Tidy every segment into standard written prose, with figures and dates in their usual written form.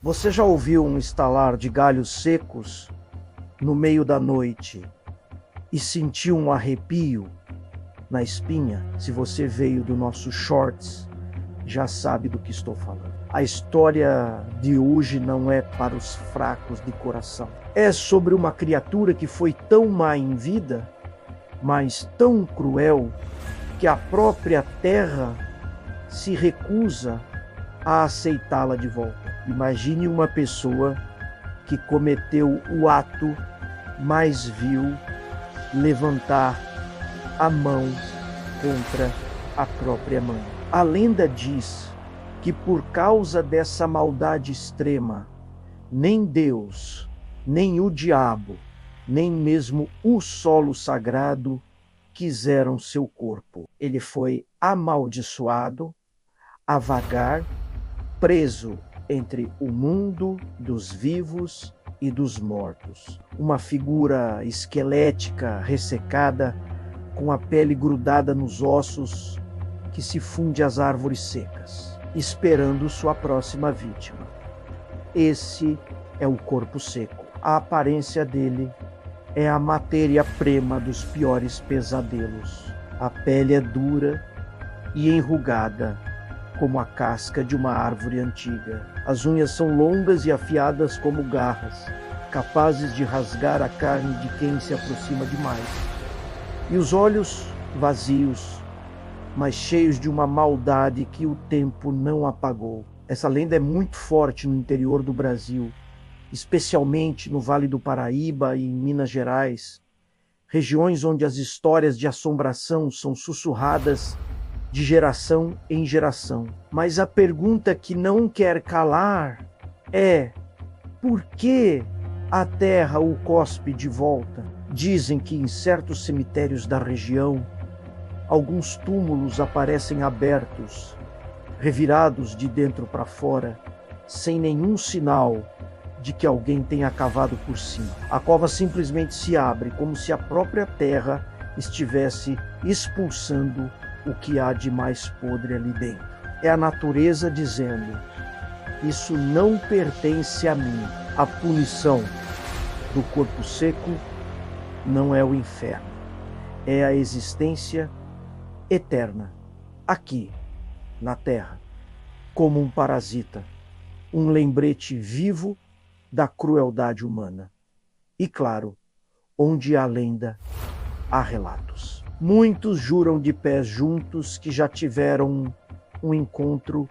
Você já ouviu um estalar de galhos secos no meio da noite e sentiu um arrepio na espinha? Se você veio do nosso Shorts, já sabe do que estou falando. A história de hoje não é para os fracos de coração. É sobre uma criatura que foi tão má em vida, mas tão cruel, que a própria terra se recusa a aceitá-la de volta. Imagine uma pessoa que cometeu o ato mais vil, levantar a mão contra a própria mãe. A lenda diz que por causa dessa maldade extrema, nem Deus, nem o diabo, nem mesmo o solo sagrado quiseram seu corpo. Ele foi amaldiçoado a vagar, preso entre o mundo dos vivos e dos mortos. Uma figura esquelética, ressecada, com a pele grudada nos ossos, que se funde às árvores secas, esperando sua próxima vítima. Esse é o corpo seco. A aparência dele é a matéria-prima dos piores pesadelos. A pele é dura e enrugada, como a casca de uma árvore antiga. As unhas são longas e afiadas como garras, capazes de rasgar a carne de quem se aproxima demais. E os olhos vazios, mas cheios de uma maldade que o tempo não apagou. Essa lenda é muito forte no interior do Brasil, especialmente no Vale do Paraíba e em Minas Gerais, regiões onde as histórias de assombração são sussurradas de geração em geração. Mas a pergunta que não quer calar é: por que a terra o cospe de volta? Dizem que em certos cemitérios da região, alguns túmulos aparecem abertos, revirados de dentro para fora, sem nenhum sinal de que alguém tenha cavado por cima. A cova simplesmente se abre, como se a própria terra estivesse expulsando o que há de mais podre ali dentro. É a natureza dizendo: isso não pertence a mim. A punição do corpo seco não é o inferno, é a existência eterna, aqui, na terra, como um parasita, um lembrete vivo da crueldade humana. E claro, onde há lenda, há relatos. Muitos juram de pés juntos que já tiveram um encontro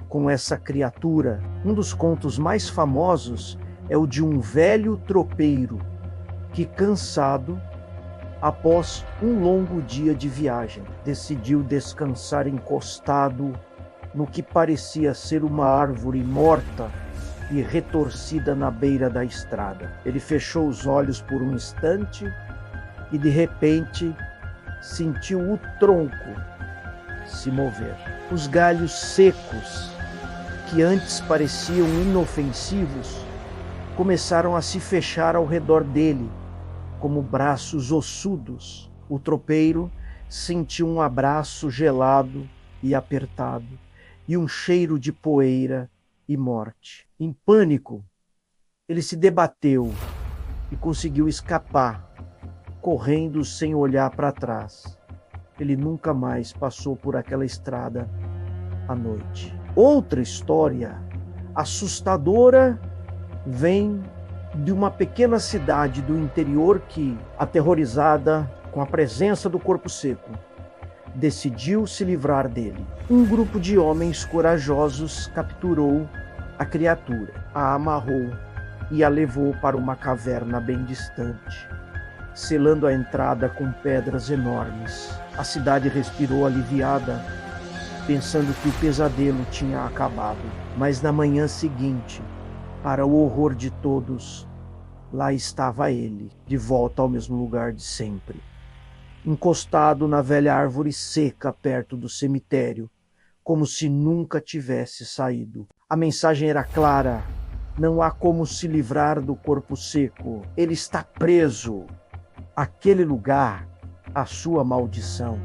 com essa criatura. Um dos contos mais famosos é o de um velho tropeiro que, cansado, após um longo dia de viagem, decidiu descansar encostado no que parecia ser uma árvore morta e retorcida na beira da estrada. Ele fechou os olhos por um instante e, de repente, sentiu o tronco se mover. Os galhos secos, que antes pareciam inofensivos, começaram a se fechar ao redor dele, como braços ossudos. O tropeiro sentiu um abraço gelado e apertado, e um cheiro de poeira e morte. Em pânico, ele se debateu e conseguiu escapar, correndo sem olhar para trás. Ele nunca mais passou por aquela estrada à noite. Outra história assustadora vem de uma pequena cidade do interior que, aterrorizada com a presença do corpo seco, decidiu se livrar dele. Um grupo de homens corajosos capturou a criatura, a amarrou e a levou para uma caverna bem distante, selando a entrada com pedras enormes. A cidade respirou aliviada, pensando que o pesadelo tinha acabado. Mas na manhã seguinte, para o horror de todos, lá estava ele, de volta ao mesmo lugar de sempre, encostado na velha árvore seca perto do cemitério, como se nunca tivesse saído. A mensagem era clara: não há como se livrar do corpo seco. Ele está preso. Aquele lugar, a sua maldição.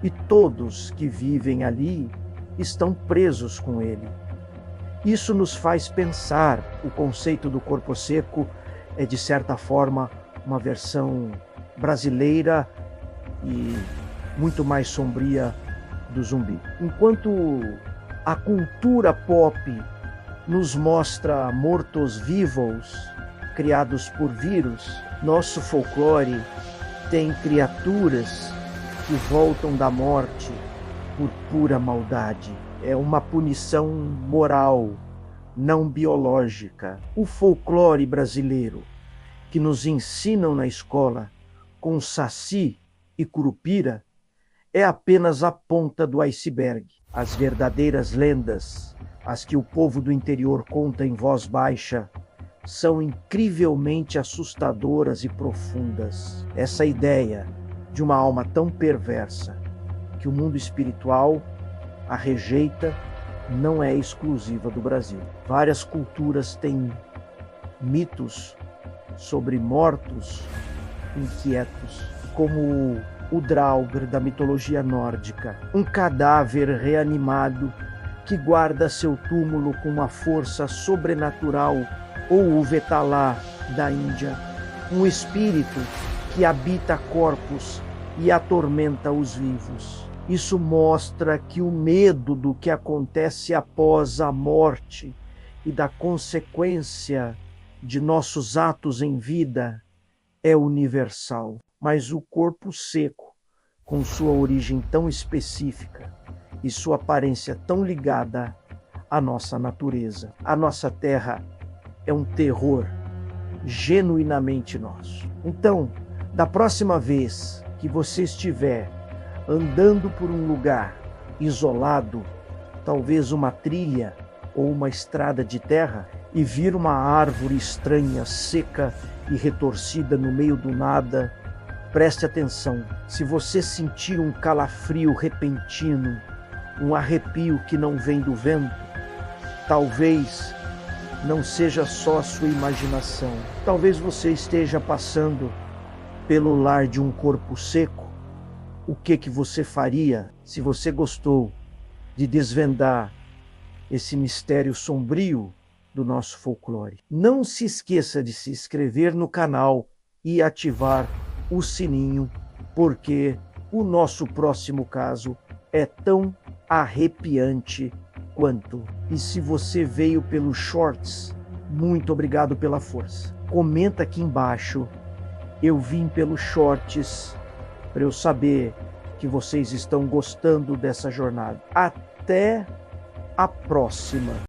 E todos que vivem ali estão presos com ele. Isso nos faz pensar. O conceito do corpo seco é, de certa forma, uma versão brasileira e muito mais sombria do zumbi. Enquanto a cultura pop nos mostra mortos-vivos criados por vírus, nosso folclore tem criaturas que voltam da morte por pura maldade. É uma punição moral, não biológica. O folclore brasileiro, que nos ensinam na escola com Saci e Curupira, é apenas a ponta do iceberg. As verdadeiras lendas, as que o povo do interior conta em voz baixa, são incrivelmente assustadoras e profundas. Essa ideia de uma alma tão perversa que o mundo espiritual a rejeita não é exclusiva do Brasil. Várias culturas têm mitos sobre mortos inquietos, como o Draugr da mitologia nórdica, um cadáver reanimado que guarda seu túmulo com uma força sobrenatural, ou o Vetalá da Índia, um espírito que habita corpos e atormenta os vivos. Isso mostra que o medo do que acontece após a morte e da consequência de nossos atos em vida é universal. Mas o corpo seco, com sua origem tão específica e sua aparência tão ligada à nossa natureza, a nossa terra é um terror genuinamente nosso. Então, da próxima vez que você estiver andando por um lugar isolado, talvez uma trilha ou uma estrada de terra, e vir uma árvore estranha, seca e retorcida no meio do nada, preste atenção. Se você sentir um calafrio repentino, um arrepio que não vem do vento, talvez não seja só a sua imaginação. Talvez você esteja passando pelo lar de um corpo seco. O que você faria? Se você gostou de desvendar esse mistério sombrio do nosso folclore, não se esqueça de se inscrever no canal e ativar o sininho, porque o nosso próximo caso é tão arrepiante quanto. E se você veio pelos shorts, muito obrigado pela força. Comenta aqui embaixo: eu vim pelos shorts, para eu saber que vocês estão gostando dessa jornada. Até a próxima!